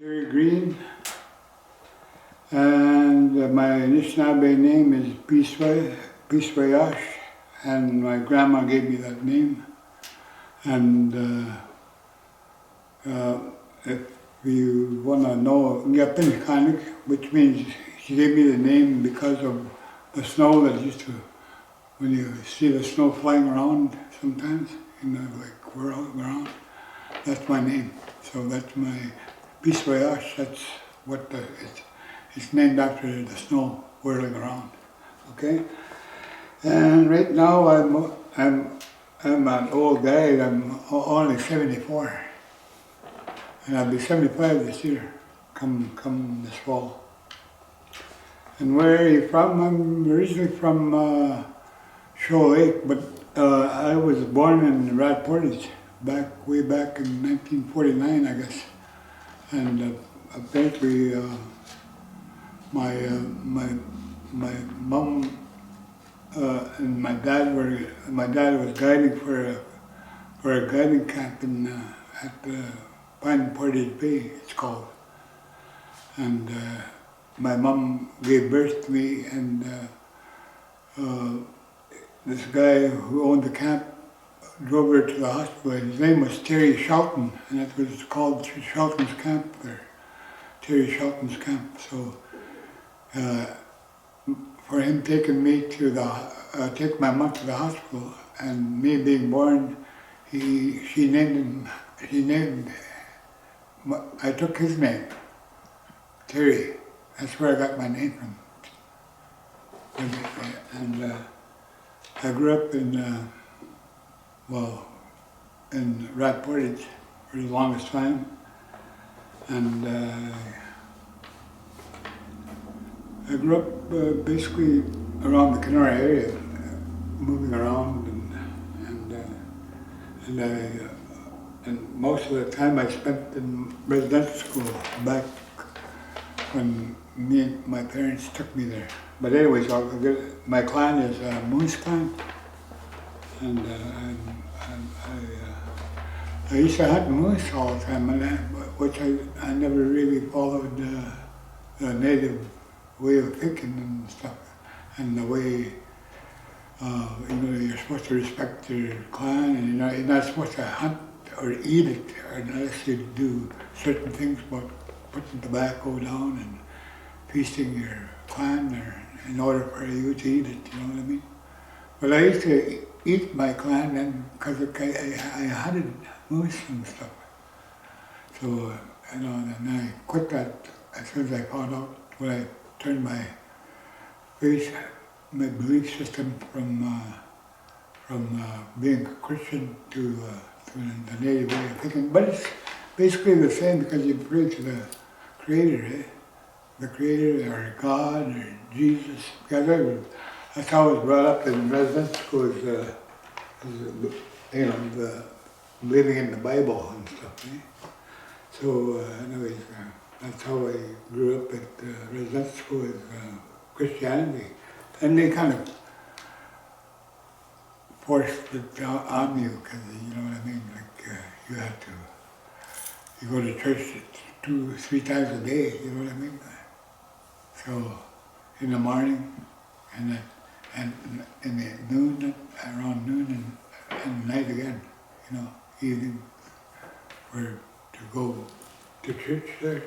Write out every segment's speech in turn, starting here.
Greene, and my Anishinaabe name is Piswayash, and my grandma gave me that name. And if you want to know, Yapinkanik, which means she gave me the name because of the snow that used to, when you see the snow flying around sometimes, like whirling around, that's my name. So that's my Piswayash, that's what it's named after the snow whirling around. Okay? And right now I'm an old guy, I'm only 74. And I'll be 75 this year, come this fall. And where are you from? I'm originally from Shoal Lake, but I was born in Rat Portage, way back in 1949, I guess. And apparently my mom and my dad was guiding for a guiding camp at Pine Portage Bay, it's called. And my mom gave birth to me, and this guy who owned the camp drove her to the hospital. His name was Terry Shelton, and it was called Shelton's Camp there, Terry Shelton's Camp. So for him taking me take my mom to the hospital, and me being born, she named I took his name, Terry. That's where I got my name from. And I grew up in Rat Portage for the longest time. And I grew up basically around the Kenora area, moving around, and most of the time I spent in residential school back when my parents took me there. But anyways, my clan is Moose Clan, and I used to hunt moose all the time, which I never really followed the native way of thinking and stuff, and the way you're supposed to respect your clan, and you're not supposed to hunt or eat it unless you do certain things about putting tobacco down and feasting your clan in order for you to eat it, you know what I mean? But I used to eat my clan then because I hunted moose and stuff. So, and I quit that as soon as I found out, when I turned my belief system from being a Christian to the native way of thinking. But it's basically the same because you pray to the Creator, eh? The Creator, or God, or Jesus. Because that's how I was brought up in residential school, the believing in the Bible and stuff. Eh? So, anyways, that's how I grew up at residential school, with Christianity. And they kind of forced it on you, because you know what I mean? Like you had to, you go to church 2-3 times a day, you know what I mean? So in the morning and in the noon, around noon, and night again, evening, to go to church there.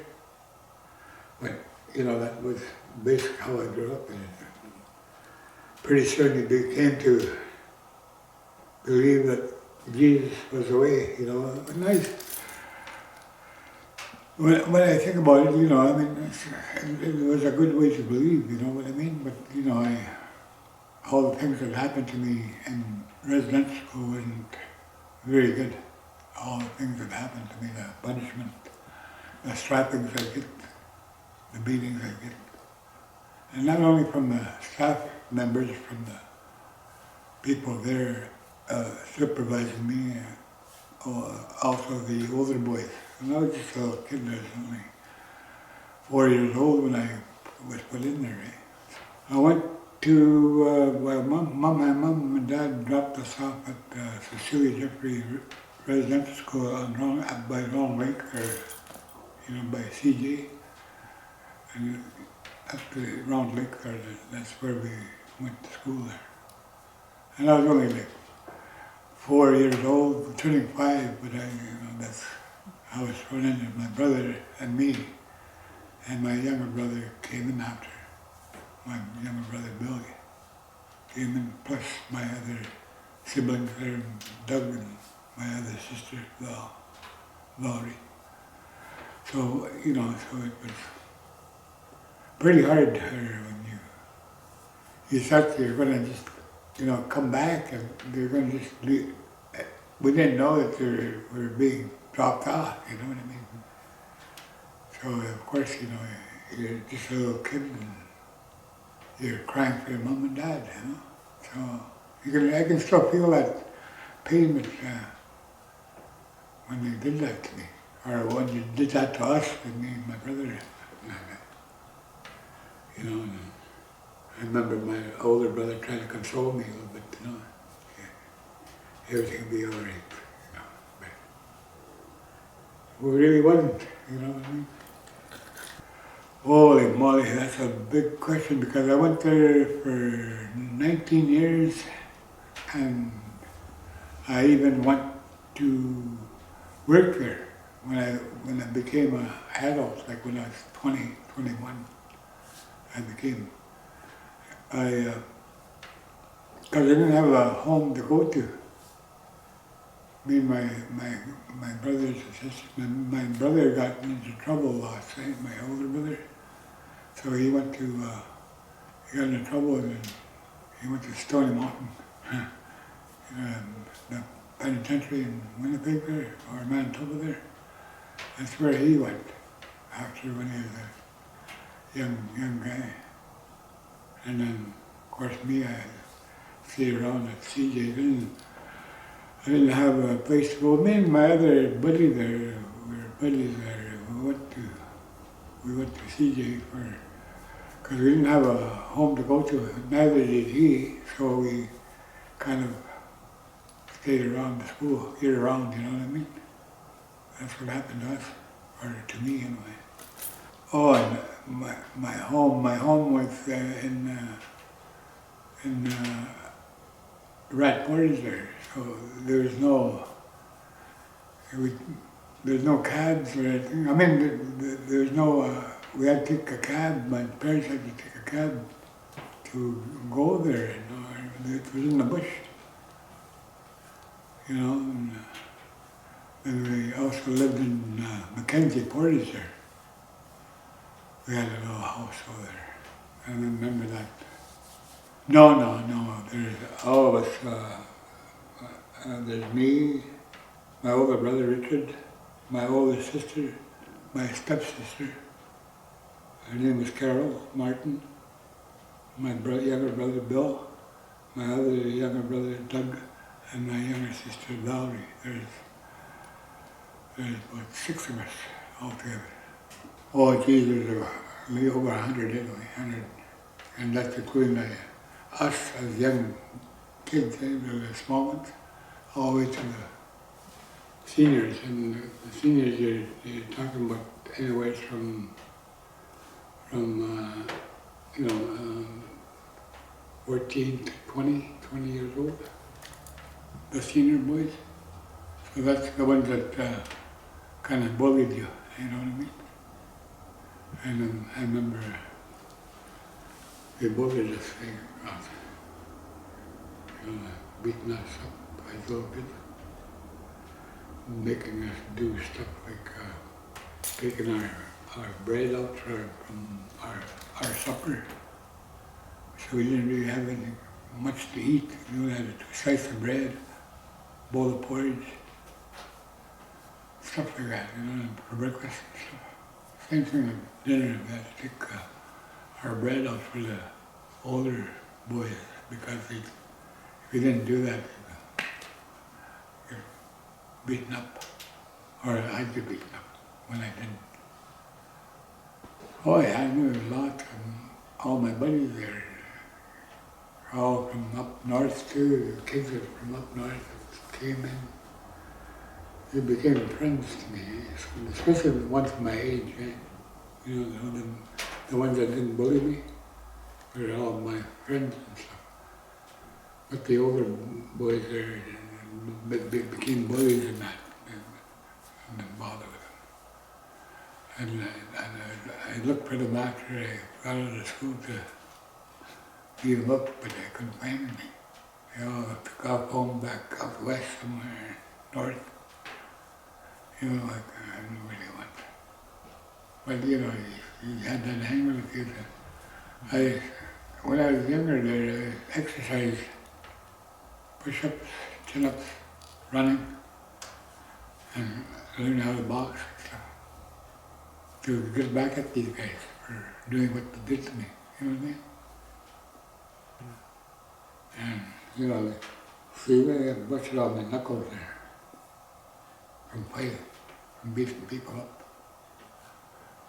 But that was basically how I grew up, and pretty soon you came to believe that Jesus was the way, Nice. When I think about it, I mean, it was a good way to believe, you know what I mean? But, all the things that happened to me in residential school wasn't very good. All the things that happened to me, the punishment, the strappings I get, the beatings I get. And not only from the staff members, from the people there supervising me, also the older boys. And I was just a little kid, I was only 4 years old when I was put in there. Eh? I went to, my mom and dad dropped us off at Cecilia Jeffrey Residential School by Long Lake, or by CJ. And up to Round Lake there, that's where we went to school there. And I was only like 4 years old, turning 5, but that's how I was thrown in. My brother and me and my younger brother came in after. My younger brother Bill came in, plus my other siblings there, Doug and my other sister Valerie. So, so it was pretty hard when you thought you were going to just, come back and they're going to just leave. We didn't know that they were being dropped off, you know what I mean? So, of course, you're just a little kid and you're crying for your mom and dad, So, I can still feel that pain when they did that to me, or when you did that to us, with me and my brother. And I remember my older brother trying to console me a little bit, everything will be all right, but we really wasn't, you know what I mean? Holy moly, that's a big question because I went there for 19 years and I even went to work there when I became an adult, like when I was 20, 21. Because I didn't have a home to go to. Me and my brothers and sisters, my brother got into trouble last night, my older brother. So he got into trouble and he went to Stony Mountain, the penitentiary in Winnipeg there, or Manitoba there. That's where he went after when he was a young guy. And then, of course, me, I stayed around at CJ. I didn't have a place to go. Me and my other buddy there, we were buddies there. We went to CJ because we didn't have a home to go to. Neither did he, so we kind of stayed around the school, year-round, you know what I mean? That's what happened to us, or to me anyway. Oh, and my home was in Rat Portage there, so there's no cabs or anything. I mean, there's no. We had to take a cab. My parents had to take a cab to go there. It was in the bush, And we also lived in Mackenzie Portage there. We had a little house over there. I remember that. No. There's all of us. There's me, my older brother Richard, my older sister, my stepsister. Her name was Carol Martin. My younger brother Bill, my other younger brother Doug, and my younger sister Valerie. There's about 6 of us altogether. Oh, geez, there's over 100 anyway, 100, and that's including us as young kids, the small ones, all the way to the seniors. And the seniors, you're talking about anywhere from 14 to 20 years old, the senior boys. So that's the ones that kind of bullied you, you know what I mean? And I remember they bullied us, beating us up a little bit, making us do stuff like taking our bread out from our supper. So we didn't really have anything much to eat. We only had a slice of bread, bowl of porridge, stuff like that, for breakfast and stuff. Same thing at dinner, we had to take our bread out for the older boys because if we didn't do that, you'd get beaten up, or I'd get beaten up when I didn't. Oh yeah, I knew a lot, and all my buddies there, all from up north too, the kids from up north came in. they became friends to me, especially the ones my age, eh? You know, the ones that didn't bully me, were all my friends and stuff. But the older boys there became bullies and that, and didn't bother with them. And I looked for them after I got out of school to beat them up, but I couldn't find any. They all took off home back out west somewhere, north. You know, like I didn't really want. But you know, you had that hang with you. When I was younger, there exercise, push-ups, chin-ups, running, and learn how to box and stuff. To get back at these guys for doing what they did to me. You know what I mean? And you know, like, see, I busted all my knuckles there from fighting, from beating people up.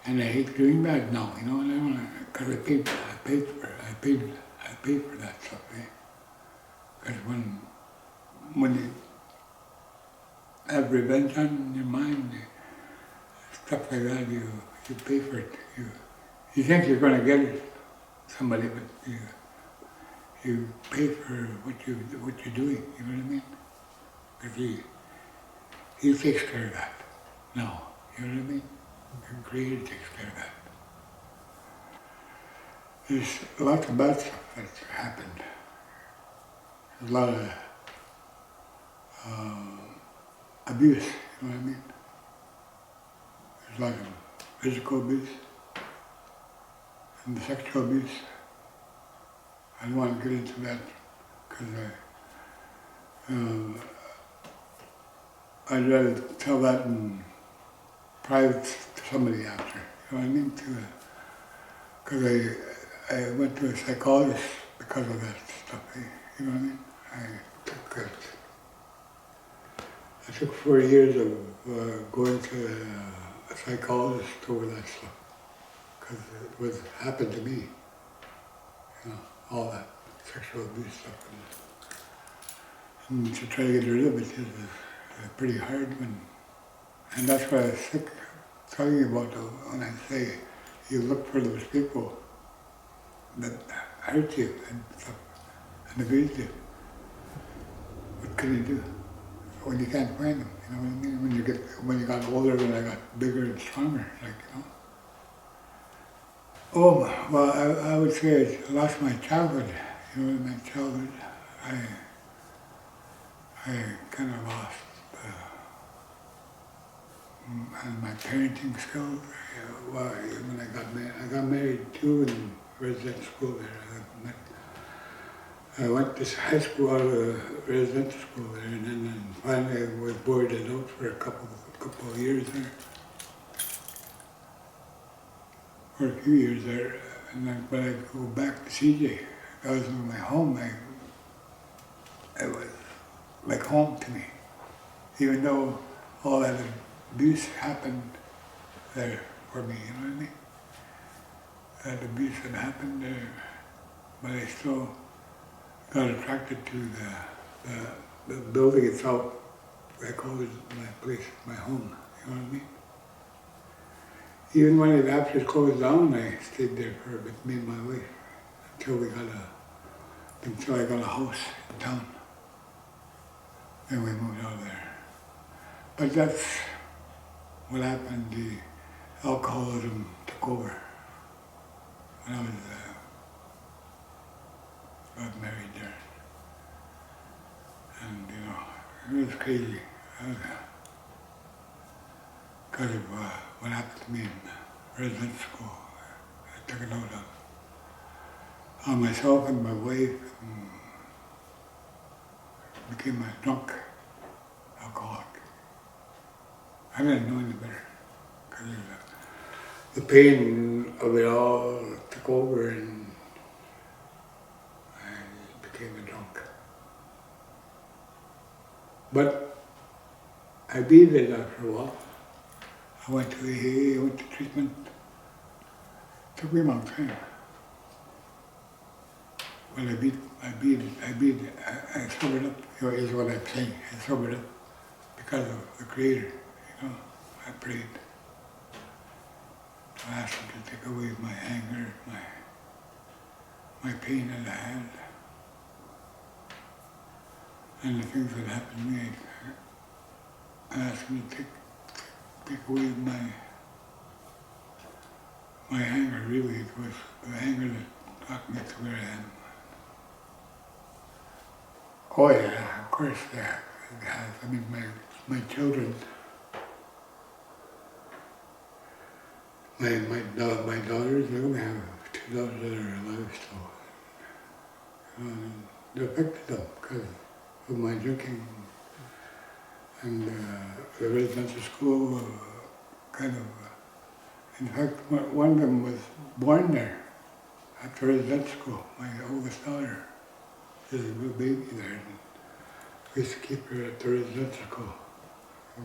And I hate doing that now, you know, and because I paid for that stuff, eh? Because when you have revenge on your mind, stuff like that, you pay for it. You think you're going to get it, somebody, but you pay for what you're doing. You know what I mean? Because he takes care of that now. You know what I mean? Your Creator takes care of that. There's lots of bad stuff that's happened. There's a lot of abuse, you know what I mean? There's a lot of physical abuse and sexual abuse. I don't want to get into that because I'd rather tell that in private to somebody after, you know what I mean? Because I went to a psychologist because of that stuff, you know what I mean? I took 4 years of going to a psychologist over that stuff because it was happened to me, you know, all that sexual abuse stuff. And to try to get rid of it is pretty hard and that's what I was talking about when I say you look for those people that hurt you and stuff and abuse you. What can you do when you can't find them? You know what I mean? When you got older and I got bigger and stronger, like, you know. Oh, well, I would say I lost my childhood. You know, in my childhood, I kind of lost and my parenting skills. Well, when I got married too in residential school there. I went to high school out of residential school there, and then finally I was boarded out for a couple of years there, for a few years there. And then when I go back to CJ, that was my home. It was like home to me, even though all that abuse happened there for me. You know what I mean? That abuse had happened there, but I still got attracted to the building itself. I call it my place, my home, you know what I mean? Even when after it closed down, I stayed there for a bit, me and my wife, until I got a house in town. Then we moved out there. But that's what happened, the alcoholism took over when I got married there. And you know, it was crazy because of what happened to me in residential school. I took it out on myself and my wife and became a drunk alcoholic. I didn't know any better because the pain of it all took over and I became a drunk. But I beat it after a while. I went to AA, I went to treatment. It took me a long time. But I sobered up, is what I'm saying. I sobered up. because of the Creator, I prayed to ask Him to take away my anger, my pain that I had, and the things that happened to me. I asked Him to take away my anger. Really, it was the anger that got me to where I am. Oh yeah, of course, yeah, it has. I mean, my children, my daughters, they only have 2 daughters that are alive still. It affected them because of my drinking, and the residential school kind of, in fact, one of them was born there after residential school, my oldest daughter. There's a little baby there, and we used to keep her at the residential school. I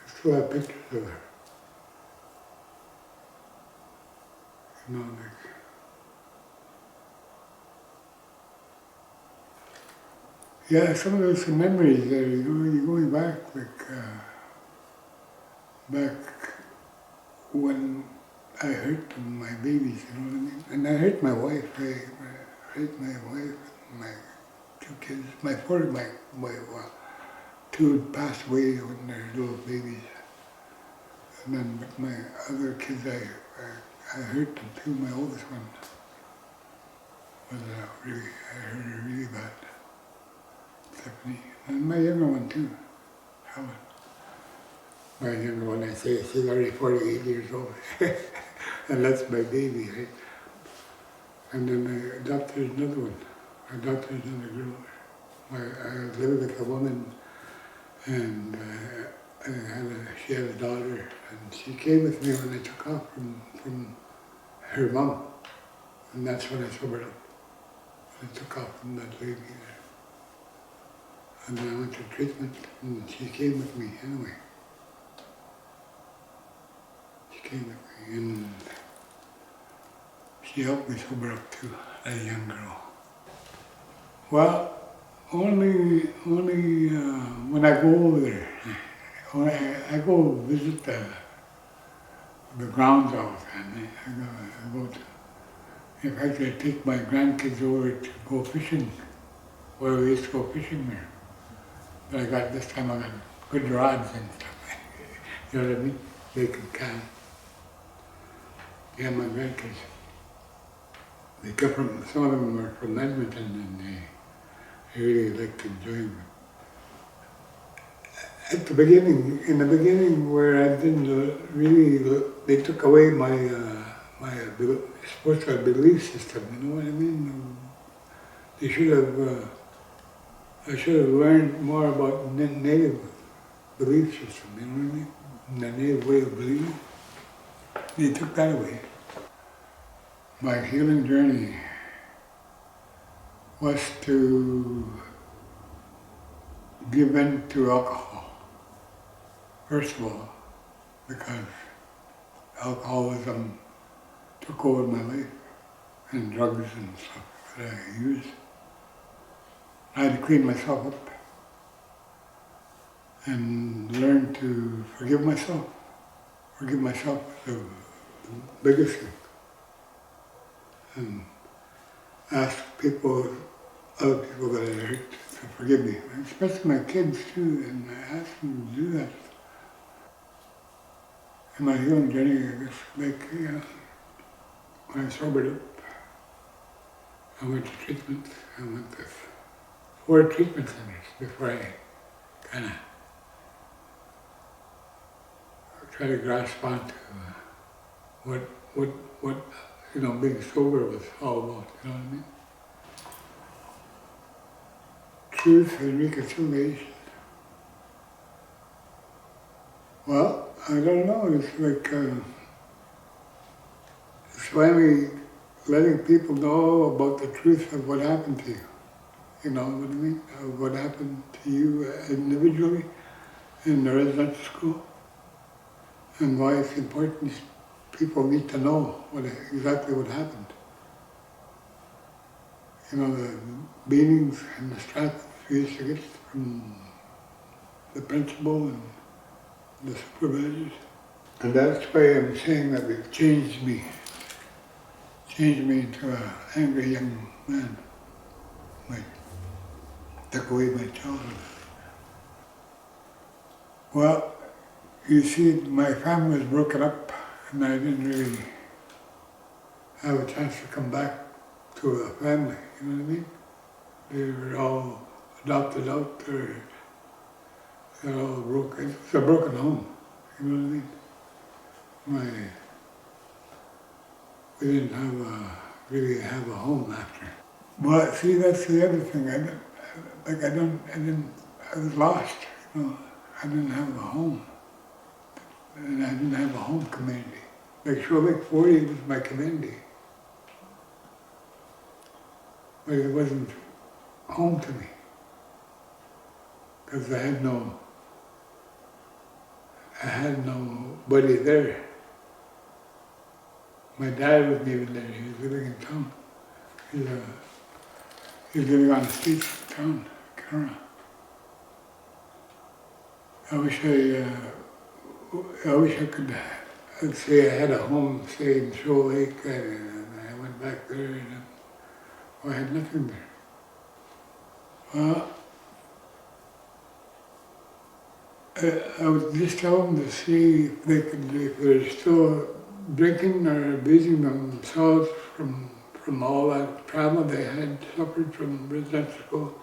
still have pictures of her. Yeah, some of those memories there, you're going back, back when I hurt my babies, you know what I mean? And I hurt my wife, I hurt my wife, my 2 kids, my 2 passed away when they were little babies. And then with my other kids, I hurt them too. My oldest one was I hurt her really bad. Stephanie. And my younger one too, Helen. My younger one, I say, she's already 48 years old. And that's my baby, right? And then I adopted another one. I adopted another girl. I lived with a woman, and she had a daughter, and she came with me when I took off from her mom. And that's when I sobered up. I took off from that lady there. And then I went to treatment, and she came with me anyway. She came with me, and she helped me sober up too, a young girl. Well, only when I go over there, when I go visit the grounds all the time. I go to, in fact, I take my grandkids over to go fishing, where we used to go fishing there. But this time I got good rods and stuff. You know what I mean? They could count. Yeah, my grandkids. They come from, some of them were from Edmonton, and they really liked enjoying them. At the beginning, in the beginning where I didn't really, they took away my spiritual belief system, you know what I mean? They should have, I should have learned more about native belief system, you know what I mean? The native way of believing. They took that away. My healing journey was to give in to alcohol, first of all, because alcoholism took over my life, and drugs and stuff that I used. I had to clean myself up and learn to forgive myself. Forgive myself is the biggest thing. And ask people, other people that I hurt, to forgive me, especially my kids too, and I ask them to do that. In my healing journey, I guess, when I sobered up, I went to treatment. I went to 4 treatment centers before I kind of try to grasp onto what being sober was all about, you know what I mean? Truth and reconciliation. Well, I don't know, it's like, it's finally letting people know about the truth of what happened to you. You know what I mean? Of what happened to you individually in the residential school, and why it's important people need to know exactly what happened. You know, the beatings and the straps we used to get from the principal and the supervisors. And that's why I'm saying that it changed me into an angry young man. Like, took away my childhood. Well, you see, my family was broken up and I didn't really have a chance to come back to a family, you know what I mean? They were all adopted out, or they're all broken. It's a broken home, you know what I mean? We didn't really have a home after. But see, that's the other thing. I was lost, you know. I didn't have a home. And I didn't have a home community. Like Shore Lake 40 was my community. But it wasn't home to me. Because I had nobody there. My dad wasn't even there. He was living in town. He was living on the streets of town, Canara. I wish I could. I'd say I had a home, say in Shore Lake, and I went back there, and I had nothing there. Well, I would just tell them to see if they're still drinking or abusing themselves from all that trauma they had suffered from residential school,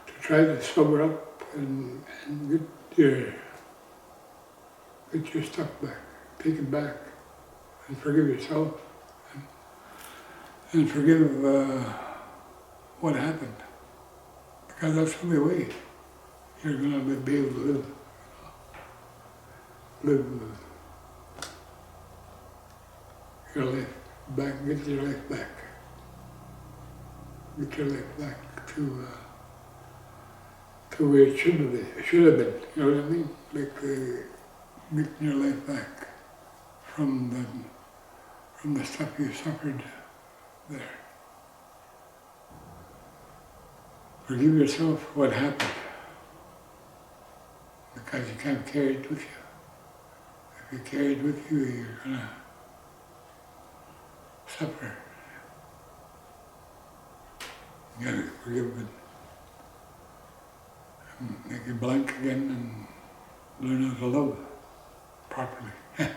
to try to sober up and get your stuff back, take it back, and forgive yourself, and forgive what happened. Because that's the only way you're going to be able to live your life back, get your life back. Get your life back to where it should have been, you know what I mean? Like getting your life back from the stuff you suffered there. Forgive yourself what happened, because you can't carry it with you. If you carry it with you, you're gonna suffer. You gotta forgive it. Make it blank again and learn how to love properly. You know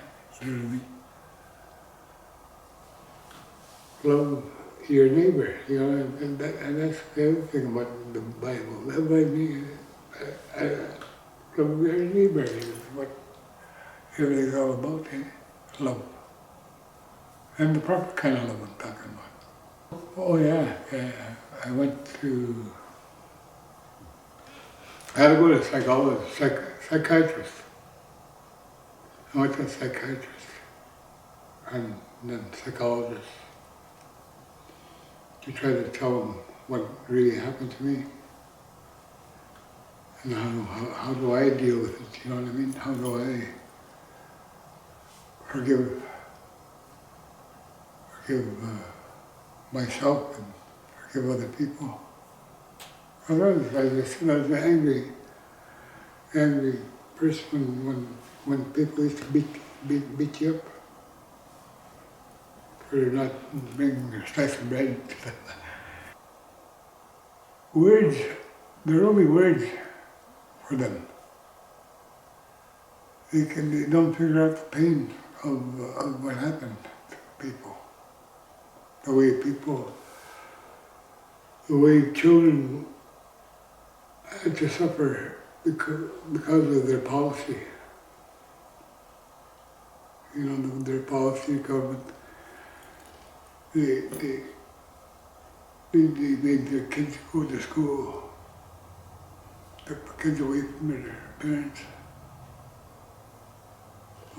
what I mean? Love your neighbor, you know, and that's the other thing about the Bible. Love by me, love your neighbor is what everything's all about, eh? Love. And the proper kind of love I'm talking about. Oh yeah, I went to, I had to go to a psychiatrist. I went to a psychiatrist and then psychologist to try to tell them what really happened to me and how do I deal with it, you know what I mean? How do I forgive myself and forgive other people. Otherwise, I was an angry person when people used to beat you up for not bringing a slice of bread. Words, there are only words for them. They don't figure out the pain of what happened to people. The way children had to suffer because of their policy. You know, their policy government, they made their kids go to school, took the kids away from their parents.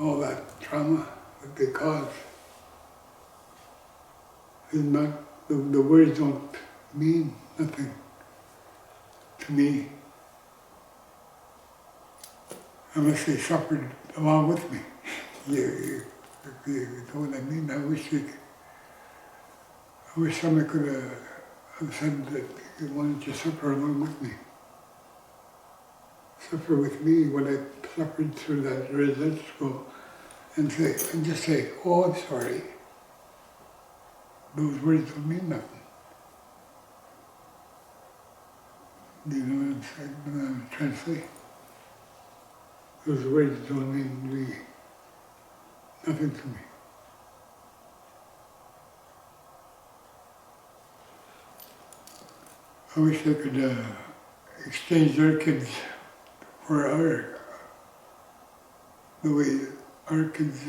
All that trauma that they caused is not, the words don't mean nothing to me unless they suffered along with me. You know what I mean? I wish somebody could have said that they wanted to suffer along with me. suffer with me what I suffered through that residential school, and just say, oh, I'm sorry. Those words don't mean nothing. You know what I'm trying to say? Those words don't mean really nothing to me. I wish I could exchange their kids for the way our kids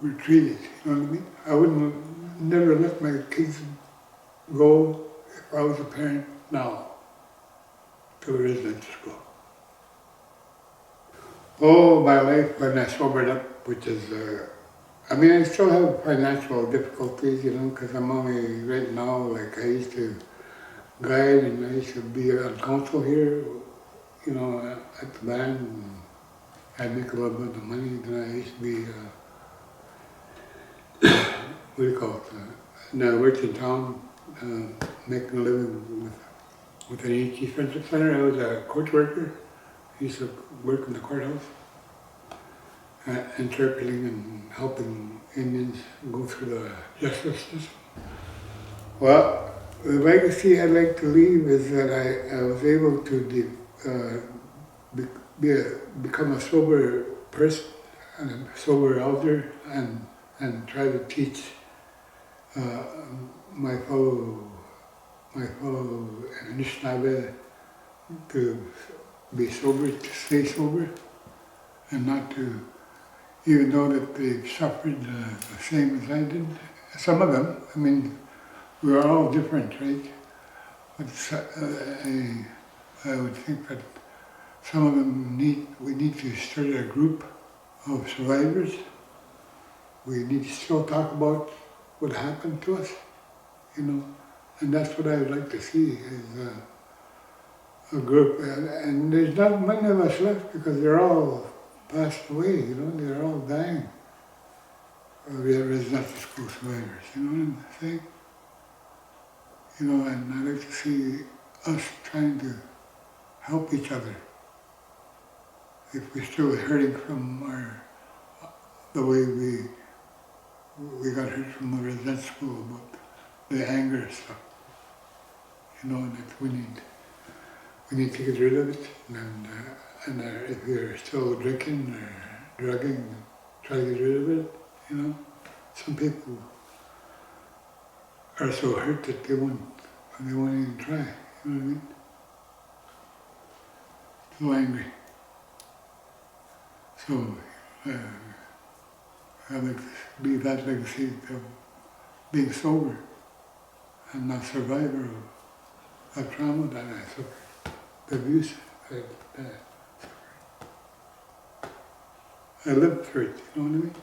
were treated, you know what I mean? I wouldn't never let my kids go if I was a parent now to a residential school. Oh, my life when I sobered up, which is, I mean, I still have financial difficulties, you know, because I'm only right now, like I used to guide and I used to be on council here, you know, at the band. And I'd make a little bit of money. Then I used to be, what do you call it? And I worked in town, making a living with an ET Friendship Center. I was a court worker. I used to work in the courthouse, interpreting and helping Indians go through the justice system. Well, the legacy I'd like to leave is that I was able to become a sober person and a sober elder, and try to teach my fellow Anishinaabe to be sober, to stay sober, and not to, even though that they've suffered the same as I did. Some of them, I mean, we are all different, right? But I would think that some of them we need to start a group of survivors. We need to still talk about what happened to us, you know, and that's what I would like to see is a group. And there's not many of us left because they're all passed away, you know, they're all dying. We are residential school survivors, you know what I'm saying? You know, and I like to see us trying to help each other. If we're still hurting from the way we got hurt from the residential school about the anger stuff, you know, that we need to get rid of it. And if you're still drinking or drugging, try to get rid of it. You know, some people are so hurt that they won't even try. You know what I mean? So angry. So I like to be that legacy of being sober and not survivor of trauma that I suffered, the abuse that I suffered. I lived through it, you know what I mean?